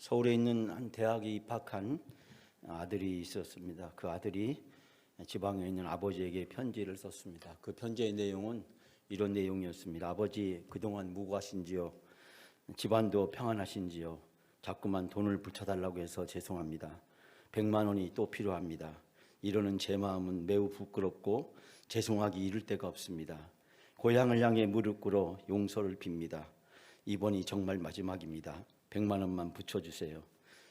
서울에 있는 한 대학에 입학한 아들이 있었습니다. 그 아들이 지방에 있는 아버지에게 편지를 썼습니다. 그 편지의 내용은 이런 내용이었습니다. 아버지, 그동안 무고하신지요? 집안도 평안하신지요? 자꾸만 돈을 붙여달라고 해서 죄송합니다. 100만 원이 또 필요합니다. 이러는 제 마음은 매우 부끄럽고 죄송하기 이를 데가 없습니다. 고향을 향해 무릎 꿇어 용서를 빕니다. 이번이 정말 마지막입니다. 100만 원만 붙여주세요.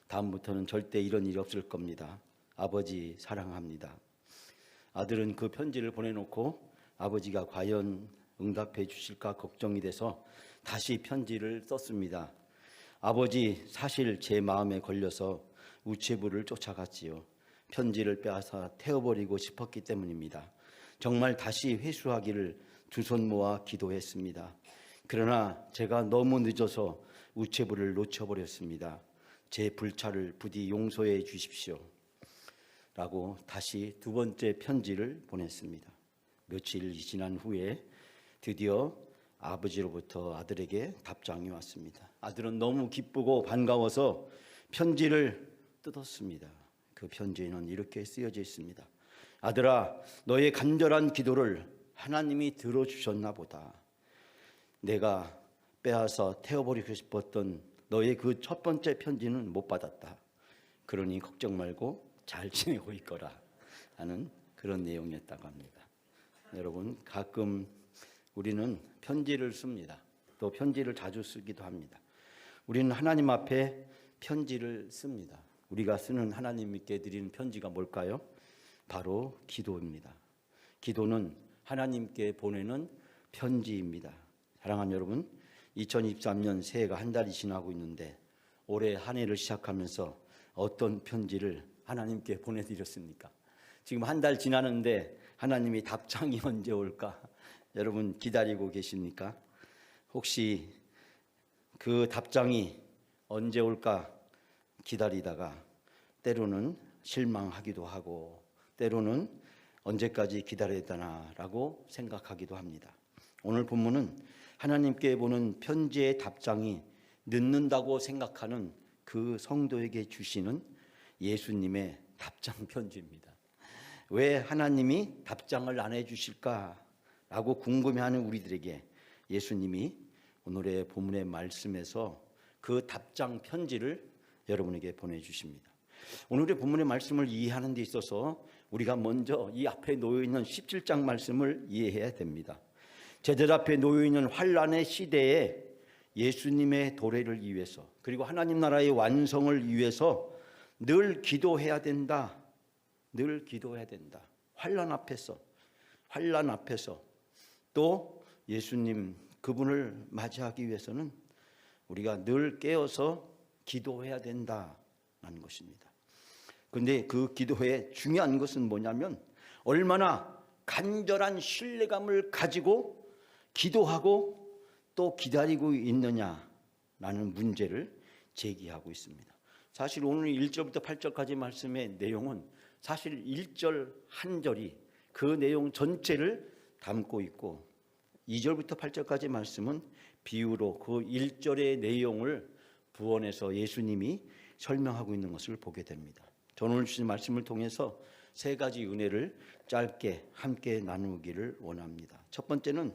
다음부터는 절대 이런 일이 없을 겁니다. 아버지 사랑합니다. 아들은 그 편지를 보내놓고 아버지가 과연 응답해 주실까 걱정이 돼서 다시 편지를 썼습니다. 아버지, 사실 제 마음에 걸려서 우체부를 쫓아갔지요. 편지를 빼앗아 태워버리고 싶었기 때문입니다. 정말 다시 회수하기를 두 손 모아 기도했습니다. 그러나 제가 너무 늦어서 우체부를 놓쳐버렸습니다. 제 불찰을 부디 용서해 주십시오. 라고 다시 두 번째 편지를 보냈습니다. 며칠이 지난 후에 드디어 아버지로부터 아들에게 답장이 왔습니다. 아들은 너무 기쁘고 반가워서 편지를 뜯었습니다. 그 편지에는 이렇게 쓰여져 있습니다. 아들아, 너의 간절한 기도를 하나님이 들어주셨나 보다. 내가 빼앗아 태워버리고 싶었던 너의 그 첫 번째 편지는 못 받았다. 그러니 걱정 말고 잘 지내고 있거라 하는 그런 내용이었다고 합니다. 여러분, 가끔 우리는 편지를 씁니다. 또 편지를 자주 쓰기도 합니다. 우리는 하나님 앞에 편지를 씁니다. 우리가 쓰는 하나님께 드리는 편지가 뭘까요? 바로 기도입니다. 기도는 하나님께 보내는 편지입니다. 사랑하는 여러분, 2023년 새해가 한 달이 지나고 있는데 올해 한 해를 시작하면서 어떤 편지를 하나님께 보내드렸습니까? 지금 한 달 지나는데 하나님이 답장이 언제 올까? 여러분 기다리고 계십니까? 혹시 그 답장이 언제 올까 기다리다가 때로는 실망하기도 하고 때로는 언제까지 기다려야 되나라고 생각하기도 합니다. 오늘 본문은 하나님께 보는 편지의 답장이 늦는다고 생각하는 그 성도에게 주시는 예수님의 답장 편지입니다. 왜 하나님이 답장을 안 해주실까라고 궁금해하는 우리들에게 예수님이 오늘의 본문의 말씀에서 그 답장 편지를 여러분에게 보내주십니다. 오늘의 본문의 말씀을 이해하는 데 있어서 우리가 먼저 이 앞에 놓여있는 17장 말씀을 이해해야 됩니다. 제들 앞에 놓여있는 환난의 시대에 예수님의 도래를 위해서 그리고 하나님 나라의 완성을 위해서 늘 기도해야 된다. 늘 기도해야 된다. 환난 앞에서 또 예수님 그분을 맞이하기 위해서는 우리가 늘 깨어서 기도해야 된다는 것입니다. 그런데 그 기도의 중요한 것은 뭐냐면 얼마나 간절한 신뢰감을 가지고 기도하고 또 기다리고 있느냐라는 문제를 제기하고 있습니다. 사실 오늘 1절부터 8절까지 말씀의 내용은 사실 1절 한 절이 그 내용 전체를 담고 있고 2절부터 8절까지 말씀은 비유로 그 1절의 내용을 부언해서 예수님이 설명하고 있는 것을 보게 됩니다. 저는 오늘 주신 말씀을 통해서 세 가지 은혜를 짧게 함께 나누기를 원합니다. 첫 번째는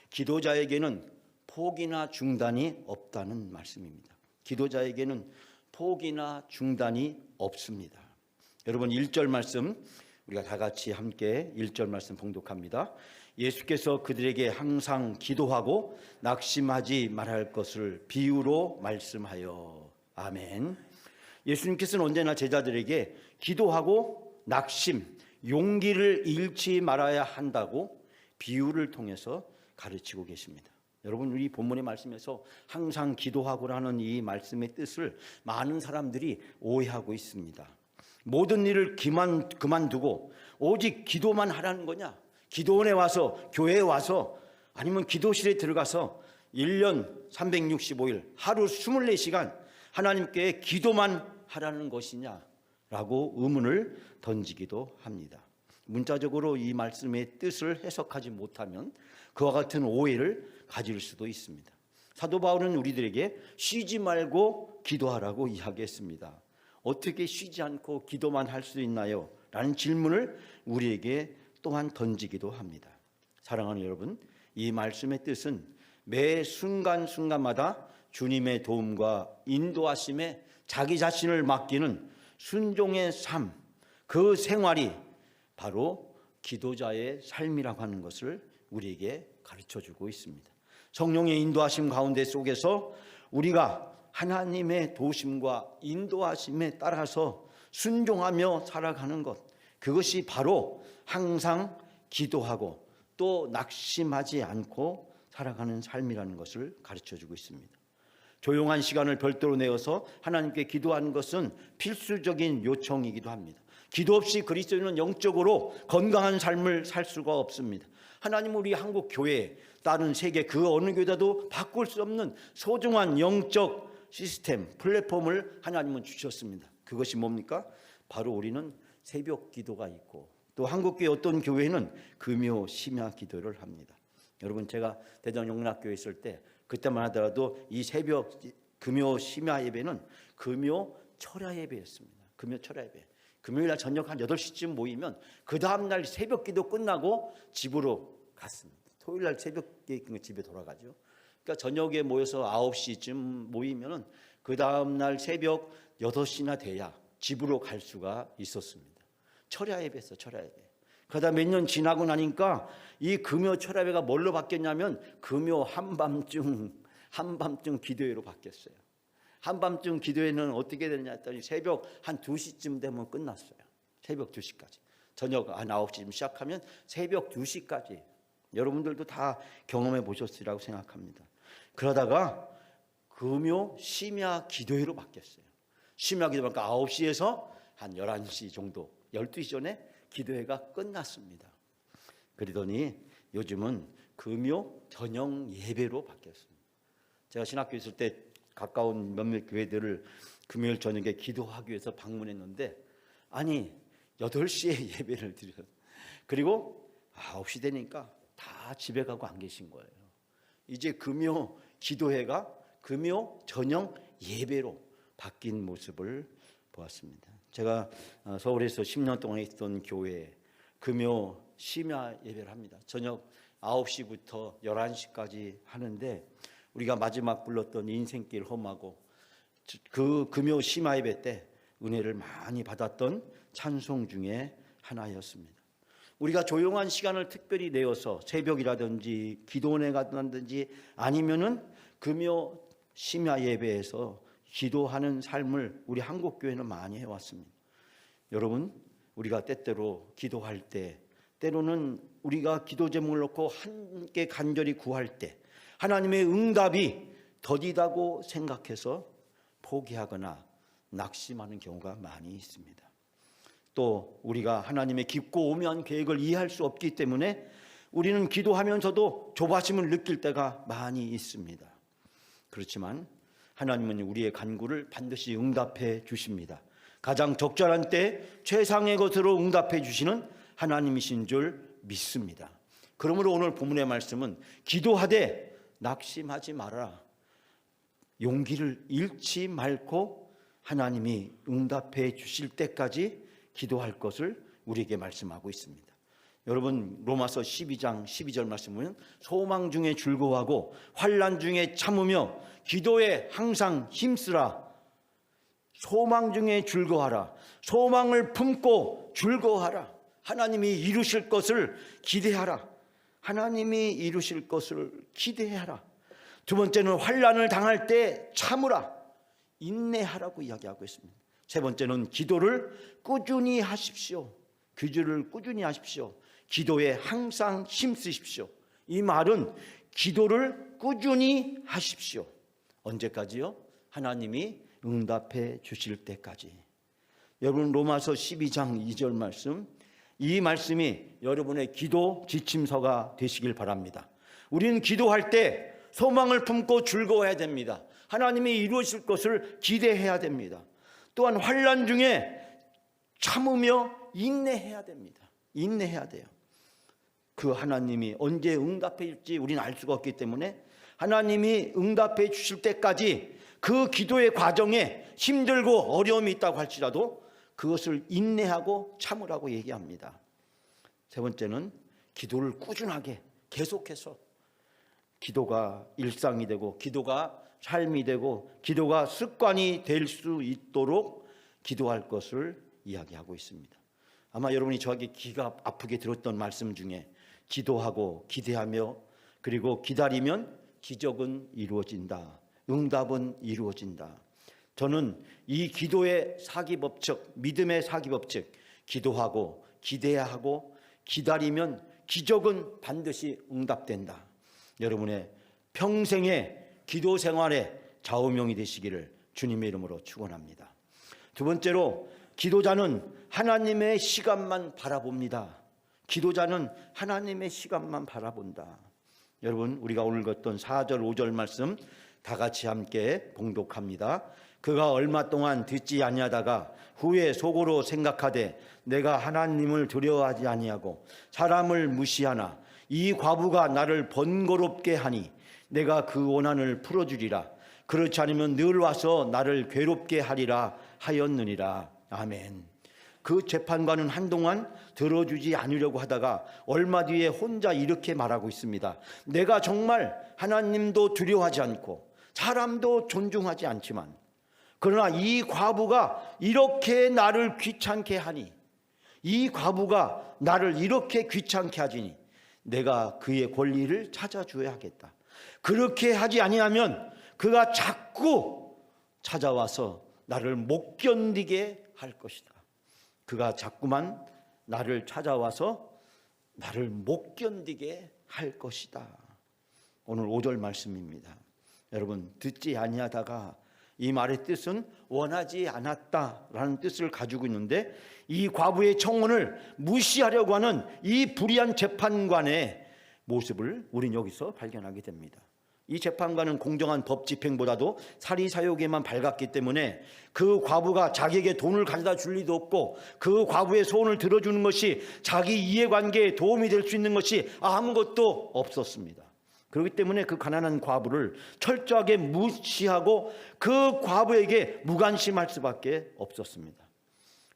기도자에게는 포기나 중단이 없다는 말씀입니다. 기도자에게는 포기나 중단이 없습니다. 여러분 1절 말씀 우리가 다 같이 함께 1절 말씀 봉독합니다. 예수께서 그들에게 항상 기도하고 낙심하지 말할 것을 비유로 말씀하여. 아멘. 예수님께서는 언제나 제자들에게 기도하고 낙심, 용기를 잃지 말아야 한다고 비유를 통해서 가르치고 계십니다. 여러분 우리 본문의 말씀에서 항상 기도하고라는 이 말씀의 뜻을 많은 사람들이 오해하고 있습니다. 모든 일을 그만두고 오직 기도만 하라는 거냐? 기도원에 와서 교회에 와서 아니면 기도실에 들어가서 1년 365일 하루 24시간 하나님께 기도만 하라는 것이냐라고 의문을 던지기도 합니다. 문자적으로 이 말씀의 뜻을 해석하지 못하면 그와 같은 오해를 가질 수도 있습니다. 사도 바울은 우리들에게 쉬지 말고 기도하라고 이야기했습니다. 어떻게 쉬지 않고 기도만 할 수 있나요? 라는 질문을 우리에게 또한 던지기도 합니다. 사랑하는 여러분, 이 말씀의 뜻은 매 순간순간마다 주님의 도움과 인도하심에 자기 자신을 맡기는 순종의 삶, 그 생활이 바로 기도자의 삶이라고 하는 것을 우리에게 가르쳐주고 있습니다. 성령의 인도하심 가운데 속에서 우리가 하나님의 도우심과 인도하심에 따라서 순종하며 살아가는 것, 그것이 바로 항상 기도하고 또 낙심하지 않고 살아가는 삶이라는 것을 가르쳐주고 있습니다. 조용한 시간을 별도로 내어서 하나님께 기도하는 것은 필수적인 요청이기도 합니다. 기도 없이 그리스도인은 영적으로 건강한 삶을 살 수가 없습니다. 하나님 우리 한국 교회, 다른 세계 그 어느 교회도 바꿀 수 없는 소중한 영적 시스템, 플랫폼을 하나님은 주셨습니다. 그것이 뭡니까? 바로 우리는 새벽 기도가 있고 또 한국교회 어떤 교회는 금요 심야 기도를 합니다. 여러분, 제가 대전영락교회 있을 때 그때만 하더라도 이 새벽 금요 심야 예배는 금요 철야 예배였습니다. 금요 철야 예배. 금요일 날 저녁 한 8시쯤 모이면 그 다음 날 새벽 기도 끝나고 집으로 갔습니다. 토요일 날 새벽에 집에 돌아가죠. 그러니까 저녁에 모여서 9시쯤 모이면은 그 다음 날 새벽 8시나 돼야 집으로 갈 수가 있었습니다. 철야 예배였어요. 철야 예배. 그러다 몇 년 지나고 나니까 이 금요 철야 예배가 뭘로 바뀌었냐면 금요 한밤중 기도회로 바뀌었어요. 한밤중 기도회는 어떻게 되느냐 했더니 새벽 한 2시쯤 되면 끝났어요. 새벽 2시까지. 저녁 한 9시쯤 시작하면 새벽 2시까지. 여러분들도 다 경험해 보셨으리라고 생각합니다. 그러다가 금요 심야 기도회로 바뀌었어요. 심야 기도회가 9시에서 한 11시 정도, 12시 전에 기도회가 끝났습니다. 그러더니 요즘은 금요 저녁 예배로 바뀌었습니다. 제가 신학교 있을 때 가까운 몇몇 교회들을 금요일 저녁에 기도하기 위해서 방문했는데 아니 8시에 예배를 드려요. 그리고 9시 되니까 다 집에 가고 안 계신 거예요. 이제 금요 기도회가 금요 저녁 예배로 바뀐 모습을 보았습니다. 제가 서울에서 10년 동안 있던 교회에 금요 심야 예배를 합니다. 저녁 9시부터 11시까지 하는데 우리가 마지막 불렀던 인생길 험하고 그 금요 심야 예배 때 은혜를 많이 받았던 찬송 중에 하나였습니다. 우리가 조용한 시간을 특별히 내어서 새벽이라든지 기도원에 가든지 아니면은 금요 심야 예배에서 기도하는 삶을 우리 한국 교회는 많이 해왔습니다. 여러분, 우리가 때때로 기도할 때, 때로는 우리가 기도 제목을 놓고 함께 간절히 구할 때 하나님의 응답이 더디다고 생각해서 포기하거나 낙심하는 경우가 많이 있습니다. 또 우리가 하나님의 깊고 오묘한 계획을 이해할 수 없기 때문에 우리는 기도하면서도 조바심을 느낄 때가 많이 있습니다. 그렇지만 하나님은 우리의 간구를 반드시 응답해 주십니다. 가장 적절한 때 최상의 것으로 응답해 주시는 하나님이신 줄 믿습니다. 그러므로 오늘 본문의 말씀은 기도하되 낙심하지 말아라. 용기를 잃지 말고 하나님이 응답해 주실 때까지 기도할 것을 우리에게 말씀하고 있습니다. 여러분, 로마서 12장 12절 말씀 보면 소망 중에 즐거워하고 환난 중에 참으며 기도에 항상 힘쓰라. 소망 중에 즐거워하라. 소망을 품고 즐거워하라. 하나님이 이루실 것을 기대하라. 하나님이 이루실 것을 기대하라. 두 번째는 환난을 당할 때 참으라. 인내하라고 이야기하고 있습니다. 세 번째는 기도를 꾸준히 하십시오. 기도를 꾸준히 하십시오. 기도에 항상 힘쓰십시오. 이 말은 기도를 꾸준히 하십시오. 언제까지요? 하나님이 응답해 주실 때까지. 여러분, 로마서 12장 2절 말씀, 이 말씀이 여러분의 기도 지침서가 되시길 바랍니다. 우리는 기도할 때 소망을 품고 즐거워해야 됩니다. 하나님이 이루실 것을 기대해야 됩니다. 또한 환난 중에 참으며 인내해야 됩니다. 인내해야 돼요. 그 하나님이 언제 응답해 줄지 우리는 알 수가 없기 때문에 하나님이 응답해 주실 때까지 그 기도의 과정에 힘들고 어려움이 있다고 할지라도 그것을 인내하고 참으라고 얘기합니다. 세 번째는 기도를 꾸준하게 계속해서 기도가 일상이 되고 기도가 삶이 되고 기도가 습관이 될 수 있도록 기도할 것을 이야기하고 있습니다. 아마 여러분이 저에게 귀가 아프게 들었던 말씀 중에 기도하고 기대하며 그리고 기다리면 기적은 이루어진다. 응답은 이루어진다. 저는 이 기도의 사기법칙, 믿음의 사기법칙, 기도하고 기대하고 기다리면 기적은 반드시 응답된다. 여러분의 평생의 기도 생활의 좌우명이 되시기를 주님의 이름으로 축원합니다. 두 번째로 기도자는 하나님의 시간만 바라봅니다. 기도자는 하나님의 시간만 바라본다. 여러분, 우리가 오늘 읽었던 4절 5절 말씀 다 같이 함께 봉독합니다. 그가 얼마 동안 듣지 아니하다가 후에 속으로 생각하되 내가 하나님을 두려워하지 아니하고 사람을 무시하나 이 과부가 나를 번거롭게 하니 내가 그 원한을 풀어주리라. 그렇지 않으면 늘 와서 나를 괴롭게 하리라 하였느니라. 아멘. 그 재판관은 한동안 들어주지 않으려고 하다가 얼마 뒤에 혼자 이렇게 말하고 있습니다. 내가 정말 하나님도 두려워하지 않고 사람도 존중하지 않지만 그러나 이 과부가 이렇게 나를 귀찮게 하니 이 과부가 나를 이렇게 귀찮게 하지니 내가 그의 권리를 찾아줘야 하겠다. 그렇게 하지 아니하면 그가 자꾸 찾아와서 나를 못 견디게 할 것이다. 그가 자꾸만 나를 찾아와서 나를 못 견디게 할 것이다. 오늘 5절 말씀입니다. 여러분, 듣지 아니하다가 이 말의 뜻은 원하지 않았다라는 뜻을 가지고 있는데 이 과부의 청혼을 무시하려고 하는 이 불의한 재판관의 모습을 우린 여기서 발견하게 됩니다. 이 재판관은 공정한 법 집행보다도 사리사욕에만 밝았기 때문에 그 과부가 자기에게 돈을 가져다 줄 리도 없고 그 과부의 소원을 들어주는 것이 자기 이해관계에 도움이 될 수 있는 것이 아무것도 없었습니다. 그렇기 때문에 그 가난한 과부를 철저하게 무시하고 그 과부에게 무관심할 수밖에 없었습니다.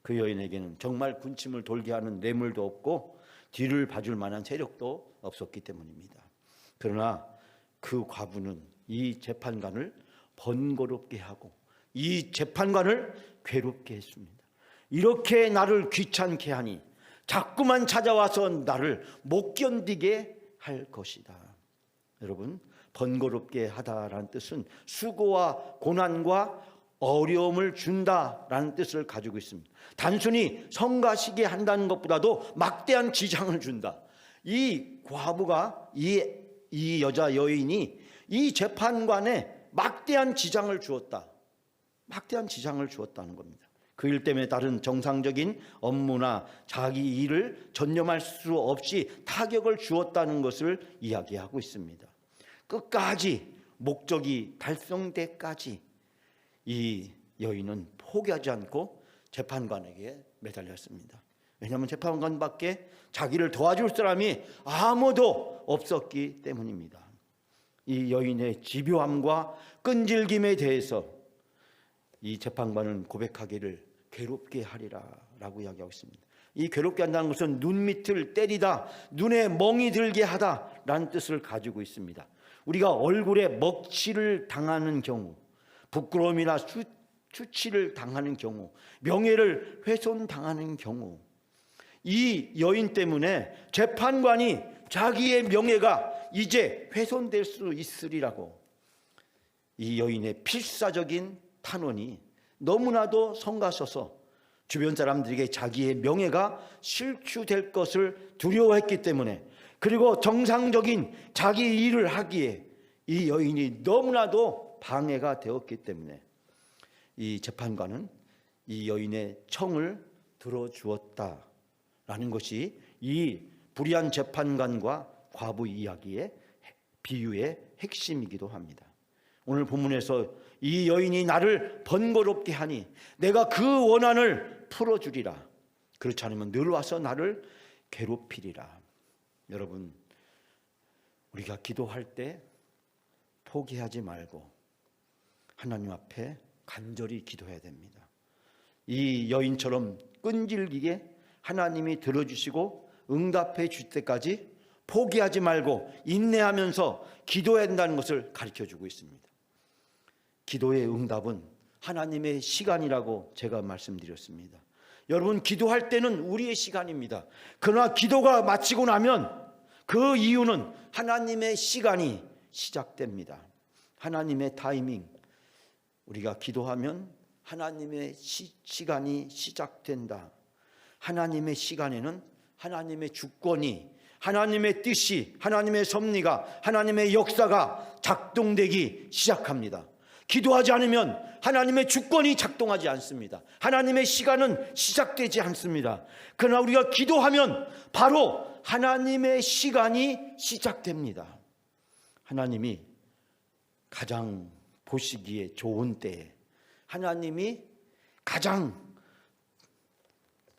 그 여인에게는 정말 군침을 돌게 하는 뇌물도 없고 뒤를 봐줄 만한 세력도 없었기 때문입니다. 그러나 그 과부는 이 재판관을 번거롭게 하고 이 재판관을 괴롭게 했습니다. 이렇게 나를 귀찮게 하니 자꾸만 찾아와서 나를 못 견디게 할 것이다. 여러분, 번거롭게 하다라는 뜻은 수고와 고난과 어려움을 준다라는 뜻을 가지고 있습니다. 단순히 성가시게 한다는 것보다도 막대한 지장을 준다. 이 과부가 이 여자 여인이 이 재판관에 막대한 지장을 주었다. 막대한 지장을 주었다는 겁니다. 그 일 때문에 다른 정상적인 업무나 자기 일을 전념할 수 없이 타격을 주었다는 것을 이야기하고 있습니다. 끝까지 목적이 달성되까지 이 여인은 포기하지 않고 재판관에게 매달렸습니다. 왜냐하면 재판관밖에 자기를 도와줄 사람이 아무도 없었기 때문입니다. 이 여인의 집요함과 끈질김에 대해서 이 재판관은 고백하기를 괴롭게 하리라 라고 이야기하고 있습니다. 이 괴롭게 한다는 것은 눈밑을 때리다, 눈에 멍이 들게 하다 라는 뜻을 가지고 있습니다. 우리가 얼굴에 먹칠을 당하는 경우, 부끄러움이나 수치를 당하는 경우, 명예를 훼손당하는 경우, 이 여인 때문에 재판관이 자기의 명예가 이제 훼손될 수 있으리라고 이 여인의 필사적인 탄원이 너무나도 성가셔서 주변 사람들에게 자기의 명예가 실추될 것을 두려워했기 때문에, 그리고 정상적인 자기 일을 하기에 이 여인이 너무나도 방해가 되었기 때문에 이 재판관은 이 여인의 청을 들어주었다라는 것이 이 불의한 재판관과 과부 이야기의 비유의 핵심이기도 합니다. 오늘 본문에서 이 여인이 나를 번거롭게 하니 내가 그 원한을 풀어주리라. 그렇지 않으면 늘 와서 나를 괴롭히리라. 여러분, 우리가 기도할 때 포기하지 말고 하나님 앞에 간절히 기도해야 됩니다. 이 여인처럼 끈질기게 하나님이 들어주시고 응답해 줄 때까지 포기하지 말고 인내하면서 기도해야 한다는 것을 가르쳐주고 있습니다. 기도의 응답은 하나님의 시간이라고 제가 말씀드렸습니다. 여러분, 기도할 때는 우리의 시간입니다. 그러나 기도가 마치고 나면 그 이유는 하나님의 시간이 시작됩니다. 하나님의 타이밍. 우리가 기도하면 하나님의 시간이 시작된다. 하나님의 시간에는 하나님의 주권이, 하나님의 뜻이, 하나님의 섭리가, 하나님의 역사가 작동되기 시작합니다. 기도하지 않으면 하나님의 주권이 작동하지 않습니다. 하나님의 시간은 시작되지 않습니다. 그러나 우리가 기도하면 바로 하나님의 시간이 시작됩니다. 하나님이 가장 보시기에 좋은 때에, 하나님이 가장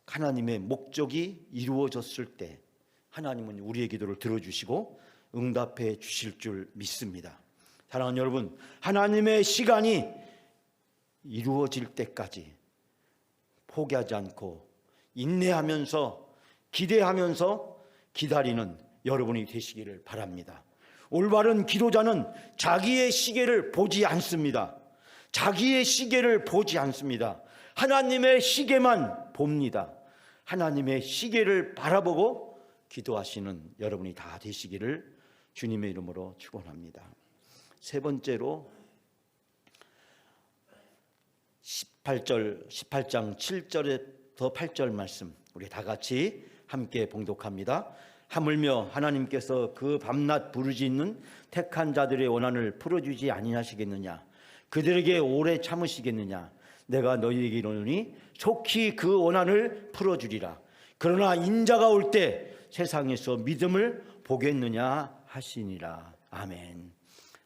하나님의 목적이 이루어졌을 때 하나님은 우리의 기도를 들어주시고 응답해 주실 줄 믿습니다. 사랑하는 여러분, 하나님의 시간이 이루어질 때까지 포기하지 않고 인내하면서 기대하면서 기다리는 여러분이 되시기를 바랍니다. 올바른 기도자는 자기의 시계를 보지 않습니다. 자기의 시계를 보지 않습니다. 하나님의 시계만 봅니다. 하나님의 시계를 바라보고 기도하시는 여러분이 다 되시기를 주님의 이름으로 축원합니다. 세 번째로 18장 7절에서 8절 말씀 우리 다 같이 함께 봉독합니다. 하물며 하나님께서 그 밤낮 부르짖는 택한 자들의 원한을 풀어주지 아니하시겠느냐? 그들에게 오래 참으시겠느냐? 내가 너희에게 이르노니 속히 그 원한을 풀어주리라. 그러나 인자가 올 때 세상에서 믿음을 보겠느냐 하시니라. 아멘.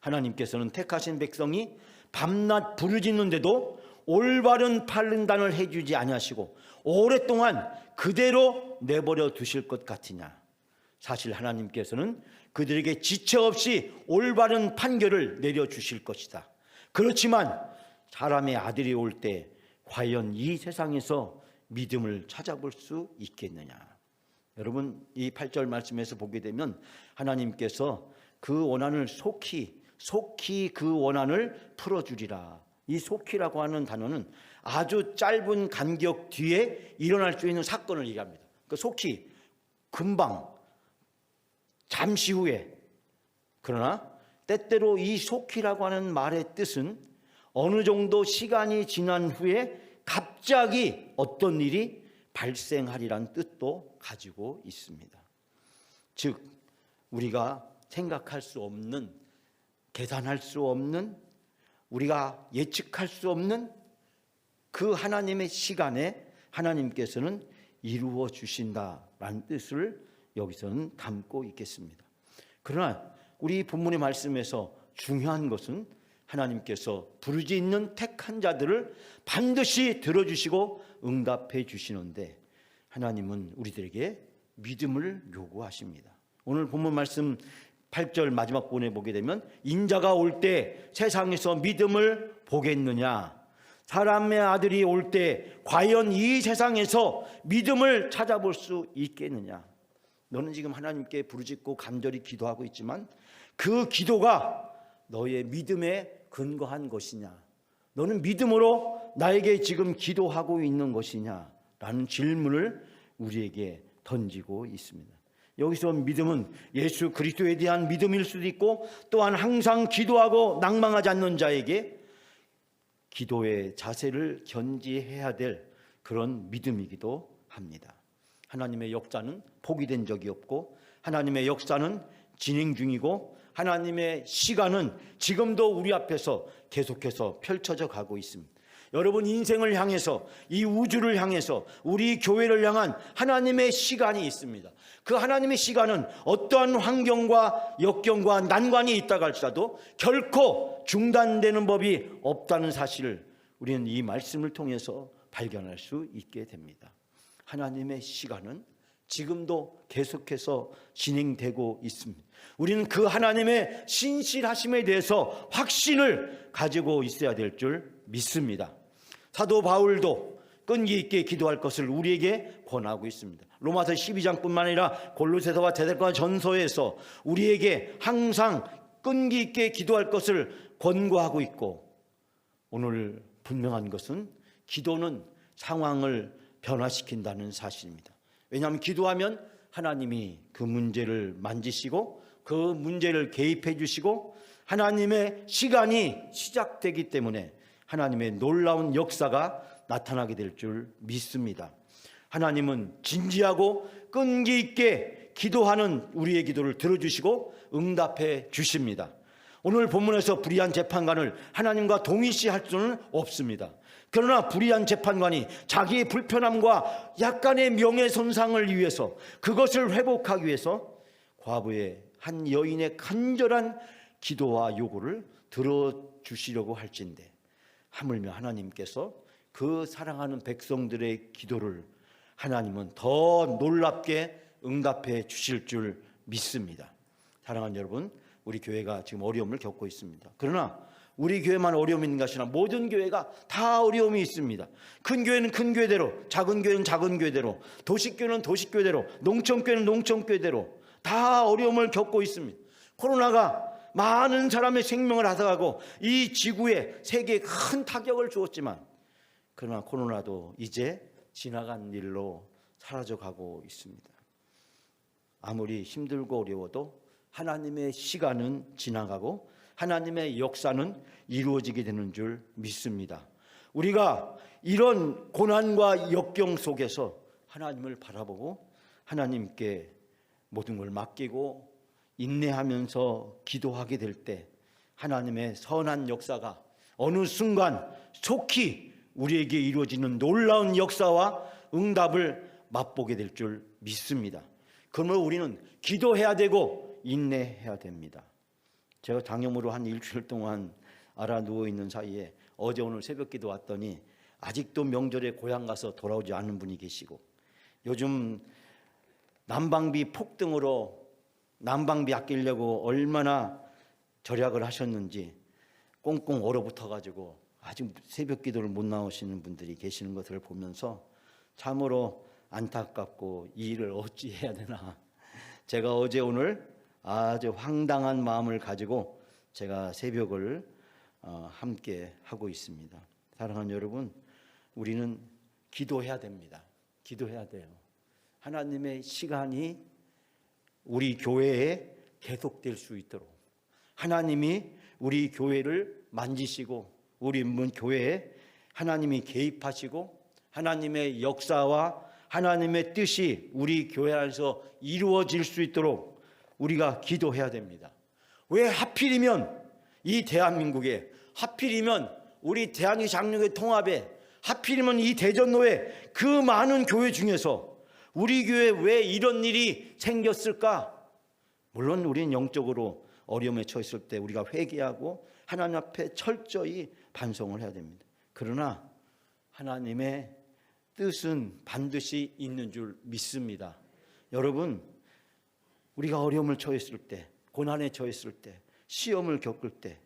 하나님께서는 택하신 백성이 밤낮 부르짖는데도 올바른 판단을 해주지 아니하시고 오랫동안 그대로 내버려 두실 것 같으냐? 사실 하나님께서는 그들에게 지체 없이 올바른 판결을 내려주실 것이다. 그렇지만 사람의 아들이 올 때 과연 이 세상에서 믿음을 찾아볼 수 있겠느냐? 여러분, 이 8절 말씀에서 보게 되면 하나님께서 그 원한을 속히 그 원한을 풀어주리라. 이 속히라고 하는 단어는 아주 짧은 간격 뒤에 일어날 수 있는 사건을 얘기합니다. 그 속히, 금방, 잠시 후에. 그러나 때때로 이 속히라고 하는 말의 뜻은 어느 정도 시간이 지난 후에 갑자기 어떤 일이 발생하리란 뜻도 가지고 있습니다. 즉 우리가 생각할 수 없는, 계산할 수 없는, 우리가 예측할 수 없는 그 하나님의 시간에 하나님께서는 이루어 주신다라는 뜻을 여기서는 담고 있겠습니다. 그러나 우리 본문의 말씀에서 중요한 것은 하나님께서 부르짖는 택한 자들을 반드시 들어주시고 응답해 주시는데 하나님은 우리들에게 믿음을 요구하십니다. 오늘 본문 말씀 8절 마지막 부분에 보게 되면 인자가 올 때 세상에서 믿음을 보겠느냐? 사람의 아들이 올 때 과연 이 세상에서 믿음을 찾아볼 수 있겠느냐? 너는 지금 하나님께 부르짖고 간절히 기도하고 있지만 그 기도가 너의 믿음에 근거한 것이냐? 너는 믿음으로 나에게 지금 기도하고 있는 것이냐? 라는 질문을 우리에게 던지고 있습니다. 여기서 믿음은 예수 그리스도에 대한 믿음일 수도 있고 또한 항상 기도하고 낭망하지 않는 자에게 기도의 자세를 견지해야 될 그런 믿음이기도 합니다. 하나님의 역사는 포기된 적이 없고 하나님의 역사는 진행 중이고 하나님의 시간은 지금도 우리 앞에서 계속해서 펼쳐져 가고 있습니다. 여러분 인생을 향해서, 이 우주를 향해서, 우리 교회를 향한 하나님의 시간이 있습니다. 그 하나님의 시간은 어떠한 환경과 역경과 난관이 있다고 할지라도 결코 중단되는 법이 없다는 사실을 우리는 이 말씀을 통해서 발견할 수 있게 됩니다. 하나님의 시간은 지금도 계속해서 진행되고 있습니다. 우리는 그 하나님의 신실하심에 대해서 확신을 가지고 있어야 될 줄 믿습니다. 사도 바울도 끈기 있게 기도할 것을 우리에게 권하고 있습니다. 로마서 12장뿐만 아니라 골로새서와 데살로니가 전서에서 우리에게 항상 끈기 있게 기도할 것을 권고하고 있고, 오늘 분명한 것은 기도는 상황을 변화시킨다는 사실입니다. 왜냐하면 기도하면 하나님이 그 문제를 만지시고 그 문제를 개입해 주시고 하나님의 시간이 시작되기 때문에 하나님의 놀라운 역사가 나타나게 될 줄 믿습니다. 하나님은 진지하고 끈기 있게 기도하는 우리의 기도를 들어주시고 응답해 주십니다. 오늘 본문에서 불의한 재판관을 하나님과 동일시할 수는 없습니다. 그러나 불의한 재판관이 자기의 불편함과 약간의 명예손상을 위해서, 그것을 회복하기 위해서 과부의 한 여인의 간절한 기도와 요구를 들어주시려고 할진대, 하물며 하나님께서 그 사랑하는 백성들의 기도를 하나님은 더 놀랍게 응답해 주실 줄 믿습니다. 사랑하는 여러분, 우리 교회가 지금 어려움을 겪고 있습니다. 그러나 우리 교회만 어려움이 있는 것이 아니라 모든 교회가 다 어려움이 있습니다. 큰 교회는 큰 교회대로, 작은 교회는 작은 교회대로, 도시교회는 도시교회대로, 농촌교회는 농촌교회대로 다 어려움을 겪고 있습니다. 코로나가 많은 사람의 생명을 앗아가고 이 지구에, 세계에 큰 타격을 주었지만, 그러나 코로나도 이제 지나간 일로 사라져가고 있습니다. 아무리 힘들고 어려워도 하나님의 시간은 지나가고 하나님의 역사는 이루어지게 되는 줄 믿습니다. 우리가 이런 고난과 역경 속에서 하나님을 바라보고 하나님께 모든 걸 맡기고 인내하면서 기도하게 될 때 하나님의 선한 역사가 어느 순간 속히 우리에게 이루어지는 놀라운 역사와 응답을 맛보게 될 줄 믿습니다. 그러므로 우리는 기도해야 되고 인내해야 됩니다. 제가 장염으로 한 일주일 동안 알아 누워있는 사이에 어제 오늘 새벽기도 왔더니 아직도 명절에 고향 가서 돌아오지 않은 분이 계시고, 요즘 난방비 폭등으로 난방비 아끼려고 얼마나 절약을 하셨는지 꽁꽁 얼어붙어 가지고 아직 새벽기도를 못 나오시는 분들이 계시는 것을 보면서 참으로 안타깝고 이 일을 어찌해야 되나, 제가 어제 오늘 아주 황당한 마음을 가지고 제가 새벽을 함께 하고 있습니다. 사랑하는 여러분, 우리는 기도해야 됩니다. 기도해야 돼요. 하나님의 시간이 우리 교회에 계속될 수 있도록 하나님이 우리 교회를 만지시고 우리 교회에 하나님이 개입하시고 하나님의 역사와 하나님의 뜻이 우리 교회 안에서 이루어질 수 있도록 우리가 기도해야 됩니다. 왜 하필이면 이 대한민국에, 하필이면 우리 대한민국 장로교회 통합에, 하필이면 이 대전로에 그 많은 교회 중에서 우리 교회에 왜 이런 일이 생겼을까? 물론 우리는 영적으로 어려움에 처했을 때 우리가 회개하고 하나님 앞에 철저히 반성을 해야 됩니다. 그러나 하나님의 뜻은 반드시 있는 줄 믿습니다. 여러분, 우리가 어려움을 처했을 때, 고난에 처했을 때, 시험을 겪을 때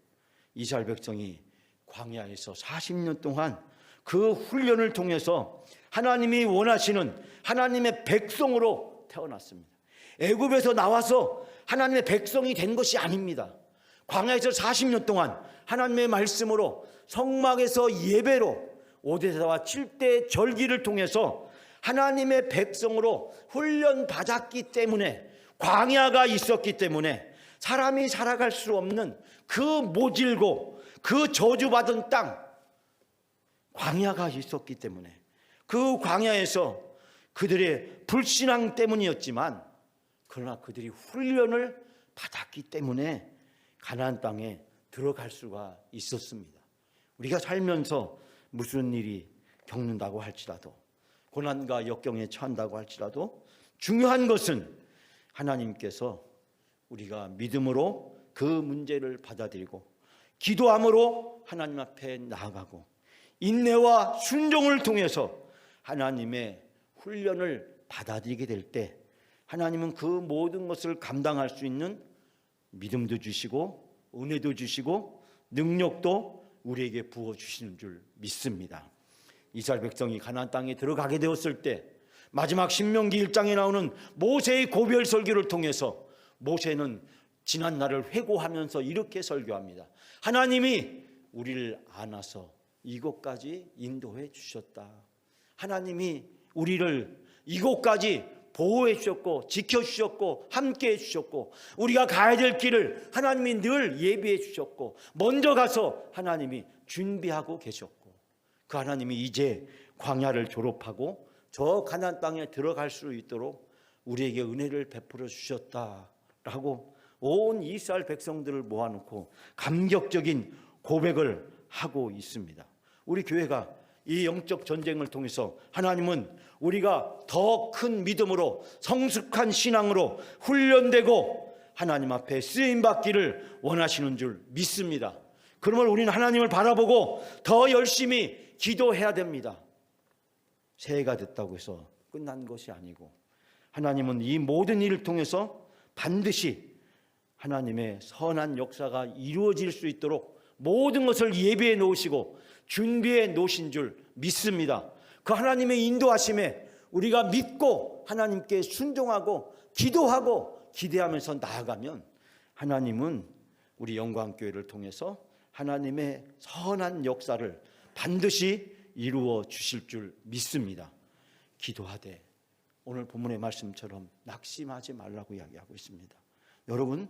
이스라엘 백성이 광야에서 40년 동안 그 훈련을 통해서 하나님이 원하시는 하나님의 백성으로 태어났습니다. 애굽에서 나와서 하나님의 백성이 된 것이 아닙니다. 광야에서 40년 동안 하나님의 말씀으로, 성막에서 예배로, 5대사와 7대 절기를 통해서 하나님의 백성으로 훈련받았기 때문에, 광야가 있었기 때문에 사람이 살아갈 수 없는 그 모질고 그 저주받은 땅, 광야가 있었기 때문에, 그 광야에서 그들의 불신앙 때문이었지만, 그러나 그들이 훈련을 받았기 때문에 가나안 땅에 들어갈 수가 있었습니다. 우리가 살면서 무슨 일이 겪는다고 할지라도, 고난과 역경에 처한다고 할지라도 중요한 것은 하나님께서 우리가 믿음으로 그 문제를 받아들이고 기도함으로 하나님 앞에 나아가고 인내와 순종을 통해서 하나님의 훈련을 받아들이게 될 때 하나님은 그 모든 것을 감당할 수 있는 믿음도 주시고 은혜도 주시고 능력도 우리에게 부어주시는 줄 믿습니다. 이스라엘 백성이 가나안 땅에 들어가게 되었을 때 마지막 신명기 1장에 나오는 모세의 고별 설교를 통해서 모세는 지난 날을 회고하면서 이렇게 설교합니다. 하나님이 우리를 안아서 이곳까지 인도해 주셨다. 하나님이 우리를 이곳까지 보호해 주셨고 지켜주셨고 함께해 주셨고 우리가 가야 될 길을 하나님이 늘 예비해 주셨고 먼저 가서 하나님이 준비하고 계셨고 그 하나님이 이제 광야를 졸업하고 저 가나안 땅에 들어갈 수 있도록 우리에게 은혜를 베풀어 주셨다라고 온 이스라엘 백성들을 모아놓고 감격적인 고백을 하고 있습니다. 우리 교회가 이 영적 전쟁을 통해서 하나님은 우리가 더 큰 믿음으로 성숙한 신앙으로 훈련되고 하나님 앞에 쓰임받기를 원하시는 줄 믿습니다. 그러면 우리는 하나님을 바라보고 더 열심히 기도해야 됩니다. 새해가 됐다고 해서 끝난 것이 아니고 하나님은 이 모든 일을 통해서 반드시 하나님의 선한 역사가 이루어질 수 있도록 모든 것을 예비해 놓으시고 준비해 놓으신 줄 믿습니다. 그 하나님의 인도하심에 우리가 믿고 하나님께 순종하고 기도하고 기대하면서 나아가면 하나님은 우리 영광교회를 통해서 하나님의 선한 역사를 반드시 이루어 주실 줄 믿습니다. 기도하되 오늘 본문의 말씀처럼 낙심하지 말라고 이야기하고 있습니다. 여러분,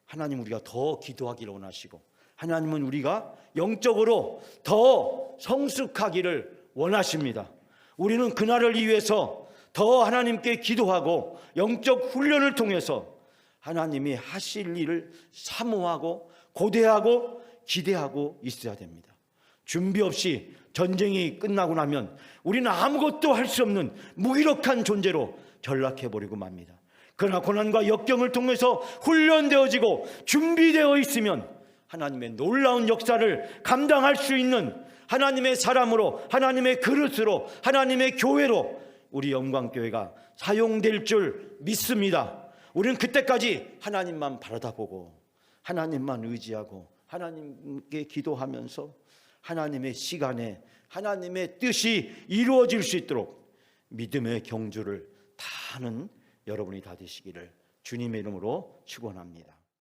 하나님 우리가 더 기도하기를 원하시고 하나님은 우리가 영적으로 더 성숙하기를 원하십니다. 우리는 그날을 위해서 더 하나님께 기도하고 영적 훈련을 통해서 하나님이 하실 일을 사모하고 고대하고 기대하고 있어야 됩니다. 준비 없이 전쟁이 끝나고 나면 우리는 아무것도 할 수 없는 무기력한 존재로 전락해버리고 맙니다. 그러나 고난과 역경을 통해서 훈련되어지고 준비되어 있으면 하나님의 놀라운 역사를 감당할 수 있는 하나님의 사람으로 하나님의 그릇으로 하나님의 교회로 우리 영광교회가 사용될 줄 믿습니다. 우리는 그때까지 하나님만 바라다보고 하나님만 의지하고 하나님께 기도하면서 하나님의 시간에 하나님의 뜻이 이루어질 수 있도록 믿음의 경주를 다하는 여러분이 다 되시기를 주님의 이름으로 축원합니다.